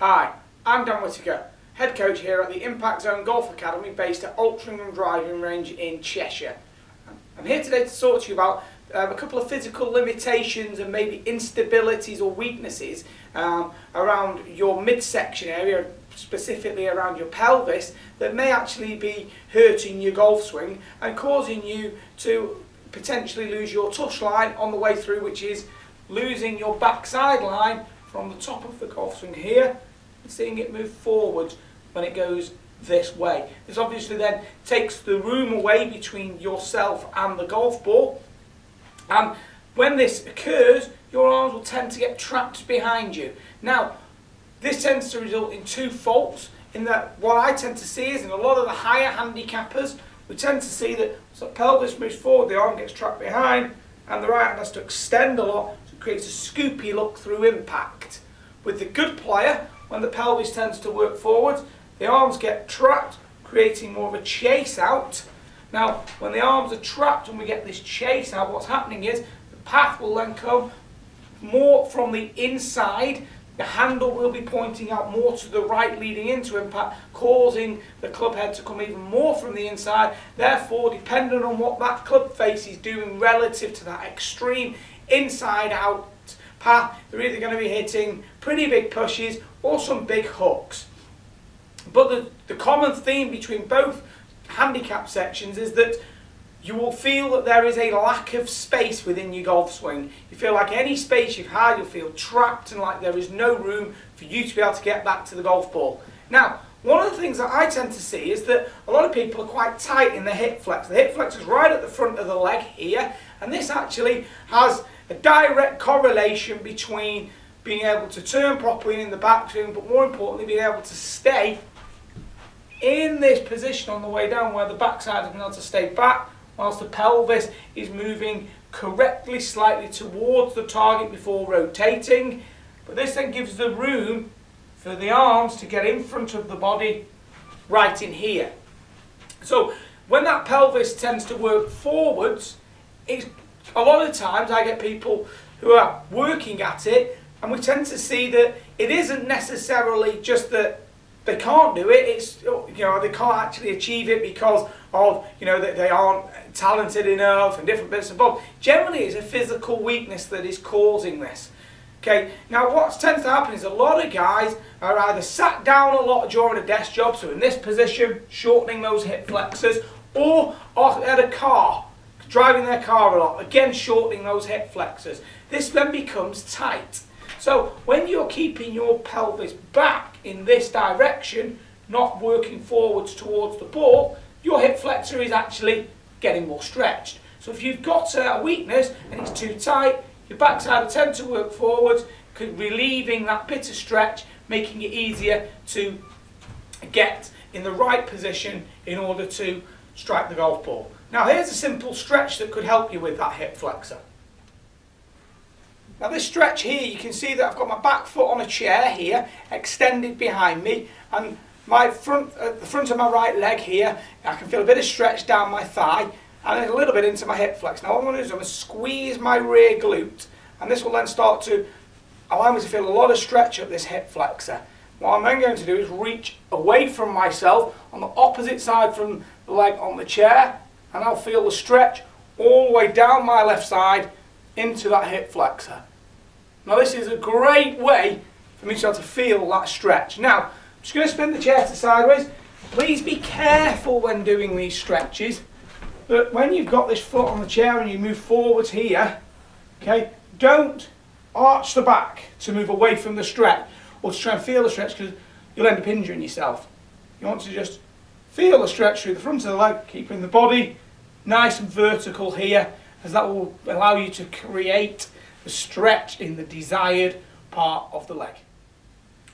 Hi, I'm Dan Whittaker, head coach here at the Impact Zone Golf Academy based at Altrincham Driving Range in Cheshire. I'm here today to talk to you about a couple of physical limitations and maybe instabilities or weaknesses around your midsection area, specifically around your pelvis, that may actually be hurting your golf swing and causing you to potentially lose your tush line on the way through, which is losing your backside line from the top of the golf swing here and seeing it move forward when it goes this way. This obviously then takes the room away between yourself and the golf ball, and when this occurs your arms will tend to get trapped behind you. Now this tends to result in two faults, in that what I tend to see is in a lot of the higher handicappers we tend to see that as the pelvis moves forward the arm gets trapped behind and the right hand has to extend a lot, so it creates a scoopy look through impact. With the good player, when the pelvis tends to work forward, the arms get trapped, creating more of a chase out. Now, when the arms are trapped and we get this chase out, what's happening is the path will then come more from the inside. The handle will be pointing out more to the right leading into impact, causing the club head to come even more from the inside. Therefore, depending on what that club face is doing relative to that extreme inside out path, they're either going to be hitting pretty big pushes or some big hooks. But the common theme between both handicap sections is that you will feel that there is a lack of space within your golf swing. You feel like any space you've had, you'll feel trapped and like there is no room for you to be able to get back to the golf ball. Now, one of the things that I tend to see is that a lot of people are quite tight in the hip flex. The hip flex is right at the front of the leg here, and this actually has a direct correlation between being able to turn properly in the backswing, but more importantly being able to stay in this position on the way down where the backside is being able to stay back whilst the pelvis is moving correctly slightly towards the target before rotating. But this then gives the room for the arms to get in front of the body right in here. So when that pelvis tends to work forwards, it's, a lot of times I get people who are working at it, and we tend to see that it isn't necessarily just that they can't do it, it's, they can't actually achieve it because of, that they aren't talented enough and different bits and bobs. Generally it's a physical weakness that is causing this. Okay, now what tends to happen is a lot of guys are either sat down a lot during a desk job, so in this position, shortening those hip flexors, or at a car, driving their car a lot, again shortening those hip flexors. This then becomes tight. So when you're keeping your pelvis back in this direction, not working forwards towards the ball, your hip flexor is actually getting more stretched. So if you've got a weakness and it's too tight, your backside will tend to work forwards, relieving that bit of stretch, making it easier to get in the right position in order to strike the golf ball. Now here's a simple stretch that could help you with that hip flexor. Now this stretch here, you can see that I've got my back foot on a chair here, extended behind me, and the front of my right leg here, I can feel a bit of stretch down my thigh and a little bit into my hip flex. Now what I'm going to do is I'm going to squeeze my rear glute, and this will then start to allow me to feel a lot of stretch up this hip flexor. What I'm then going to do is reach away from myself on the opposite side from the leg on the chair, and I'll feel the stretch all the way down my left side into that hip flexor. Now this is a great way for me to be able to feel that stretch. Now, I'm just going to spin the chair to sideways. Please be careful when doing these stretches that when you've got this foot on the chair and you move forwards here, okay, don't arch the back to move away from the stretch or to try and feel the stretch, because you'll end up injuring yourself. You want to just feel the stretch through the front of the leg, keeping the body nice and vertical here, as that will allow you to create the stretch in the desired part of the leg.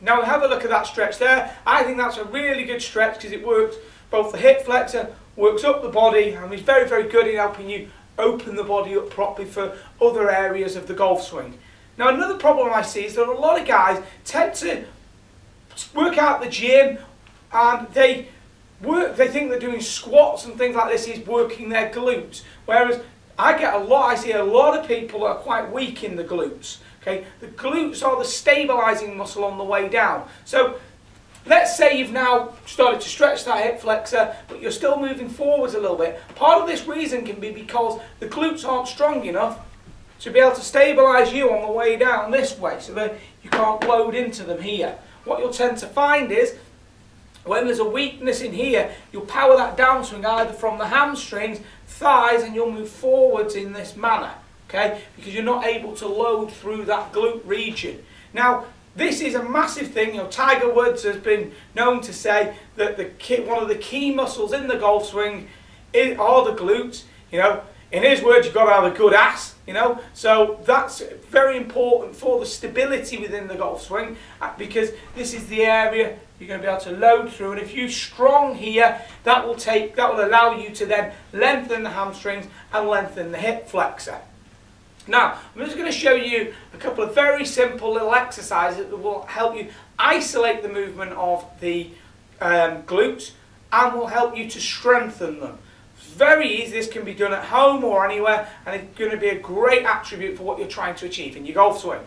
Now have a look at that stretch there. I think that's a really good stretch because it works both the hip flexor, works up the body, and is very, very good in helping you open the body up properly for other areas of the golf swing. Now another problem I see is that a lot of guys tend to work out at the gym and they think that doing squats and things like this is working their glutes, whereas I see a lot of people that are quite weak in the glutes. Okay, the glutes are the stabilizing muscle on the way down. So let's say you've now started to stretch that hip flexor, but you're still moving forwards a little bit. Part of this reason can be because the glutes aren't strong enough to be able to stabilize you on the way down this way, so that you can't load into them here. What you'll tend to find is, when there's a weakness in here, you'll power that downswing either from the hamstrings, thighs, and you'll move forwards in this manner, okay? Because you're not able to load through that glute region. Now, this is a massive thing. You know, Tiger Woods has been known to say that one of the key muscles in the golf swing are the glutes. You know, in his words, you've got to have a good ass. You know, so that's very important for the stability within the golf swing, because this is the area you're going to be able to load through, and if you're strong here, that will allow you to then lengthen the hamstrings and lengthen the hip flexor. Now, I'm just going to show you a couple of very simple little exercises that will help you isolate the movement of the glutes and will help you to strengthen them. It's very easy. This can be done at home or anywhere, and it's going to be a great attribute for what you're trying to achieve in your golf swing.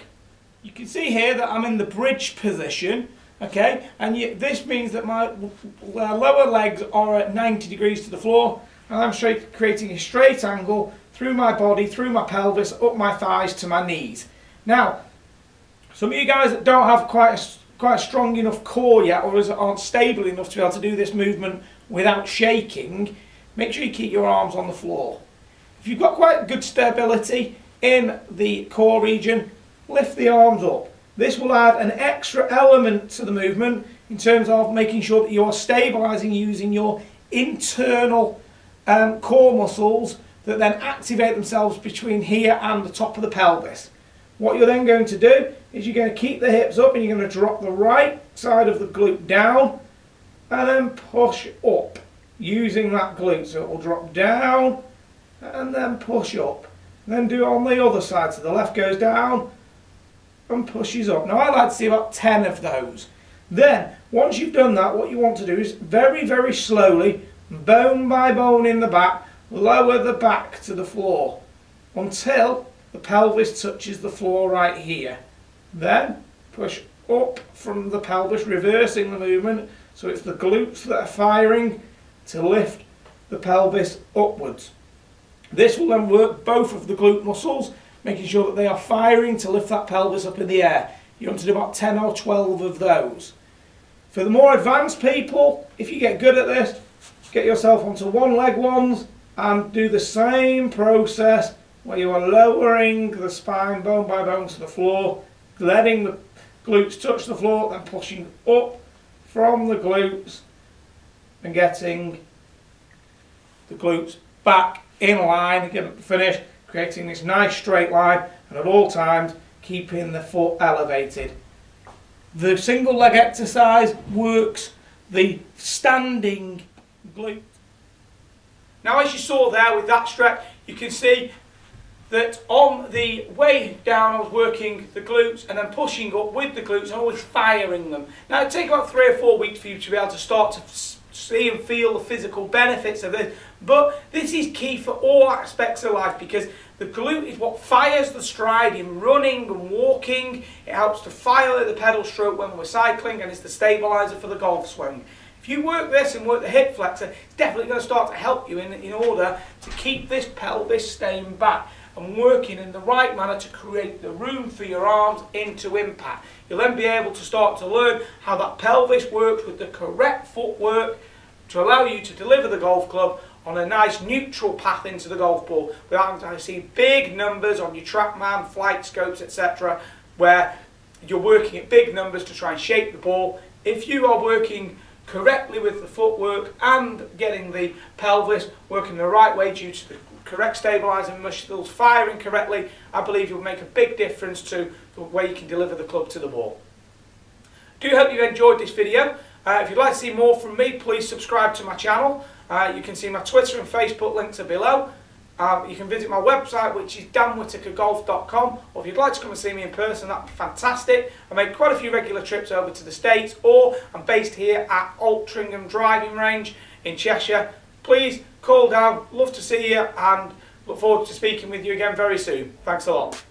You can see here that I'm in the bridge position, okay, and this means that my lower legs are at 90 degrees to the floor, and I'm creating a straight angle through my body, through my pelvis, up my thighs to my knees. Now, some of you guys that don't have quite a strong enough core yet, or aren't stable enough to be able to do this movement without shaking, make sure you keep your arms on the floor. If you've got quite good stability in the core region, lift the arms up. This will add an extra element to the movement in terms of making sure that you're stabilising using your internal core muscles that then activate themselves between here and the top of the pelvis. What you're then going to do is you're going to keep the hips up and you're going to drop the right side of the glute down and then push up using that glute. So it will drop down and then push up. Then do it on the other side. So the left goes down and pushes up. Now I like to see about 10 of those. Then, once you've done that, what you want to do is very, very slowly, bone by bone in the back, lower the back to the floor until the pelvis touches the floor right here. Then push up from the pelvis, reversing the movement, so it's the glutes that are firing to lift the pelvis upwards. This will then work both of the glute muscles, making sure that they are firing to lift that pelvis up in the air. You want to do about 10 or 12 of those. For the more advanced people, if you get good at this, get yourself onto one leg ones and do the same process where you are lowering the spine bone by bone to the floor, letting the glutes touch the floor, then pushing up from the glutes and getting the glutes back in line again at the finish, creating this nice straight line, and at all times keeping the foot elevated. The single leg exercise works the standing glute. Now, as you saw there with that stretch, you can see that on the way down I was working the glutes and then pushing up with the glutes and always firing them. Now it takes about 3 or 4 weeks for you to be able to start to see and feel the physical benefits of this, but this is key for all aspects of life, because the glute is what fires the stride in running and walking. It helps to fire the pedal stroke when we're cycling, and it's the stabiliser for the golf swing. If you work this and work the hip flexor, it's definitely going to start to help you in order to keep this pelvis staying back and working in the right manner to create the room for your arms into impact. You'll then be able to start to learn how that pelvis works with the correct footwork to allow you to deliver the golf club on a nice neutral path into the golf ball without having to see big numbers on your TrackMan, flight scopes, etc., where you're working at big numbers to try and shape the ball. If you are working correctly with the footwork and getting the pelvis working the right way due to the correct stabilising muscles firing correctly, I believe you'll make a big difference to the way you can deliver the club to the ball. Do hope you've enjoyed this video. If you'd like to see more from me, please subscribe to my channel. You can see my Twitter and Facebook links are below. You can visit my website, which is danwhitakergolf.com, or if you'd like to come and see me in person, that'd be fantastic. I make quite a few regular trips over to the States, or I'm based here at Altrincham Driving Range in Cheshire. Please call down, love to see you, and Look forward to speaking with you again very soon. Thanks a lot.